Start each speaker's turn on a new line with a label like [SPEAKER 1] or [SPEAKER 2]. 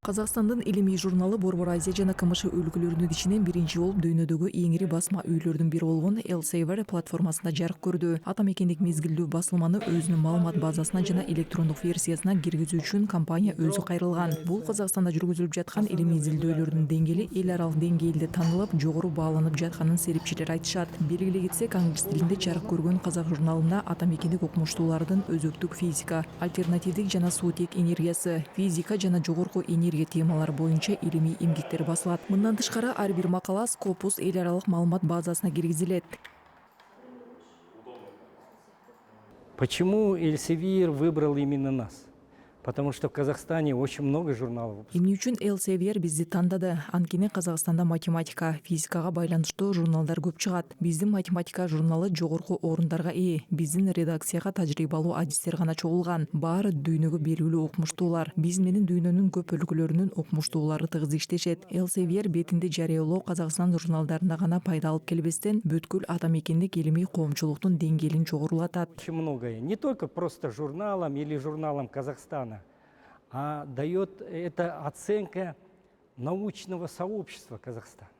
[SPEAKER 1] Казакстандын илимий журналы Борбор Азия жана КМШ өлкөлөрүнүн ичинен биринчи болуп дүйнөдөгү эң ири басма үйлөрдүн бири болгон Elsevier платформасында жарык көрдү. Ата мекендик мезгилдүү басылманы өзүнүн маалымат базасына жана электрондук версиясына киргизүү үчүн компания өзү кайрылган. Бул Казакстанда жүргүзүлүп жаткан илимий изилдөөлөрдүн деңгээли эл аралык деңгээлде таанылып, жогору бааланып жатканын серипчилер айтышат. Белгилей кетсек, англис тилинде жарык көргөн казак журналында ата мекендик окумуштуулардын өзөктүк физика, альтернативдик жана суутек энергиясы, физика жана жогорку энергия темалары боюнча илимий эмгектер басылат. Мындан тышкары ар бир макала Scopus эл аралык маалымат базасына киргизилет.
[SPEAKER 2] Почему Elsevier выбрал именно нас? Потому что в Казахстане очень много журналов.
[SPEAKER 1] Эмне үчүн Elsevier бизди тандады? Анткени Казакстанда математика, физикага байланыштуу журналдар көп чыгат. Биздин математика журналы жогорку орундарга ээ. Биздин редакцияга тажрыйбалуу адистер гана чогулган. Баары дүйнөгө белгилүү окумуштуулар. Биз менен дүйнөнүн көп өлкөлөрүнүн окумуштуулары тыгыз иштешет. Elsevier бетинде жарыялоо Казакстан журналдарында гана пайда алып келбестен, бүткүл ата мекендик илимий коомчулуктун деңгээлин жогорулатат.
[SPEAKER 2] Очень многое. Не только просто журналам или журналам Казахстана, а дает это оценка научного сообщества Казахстана.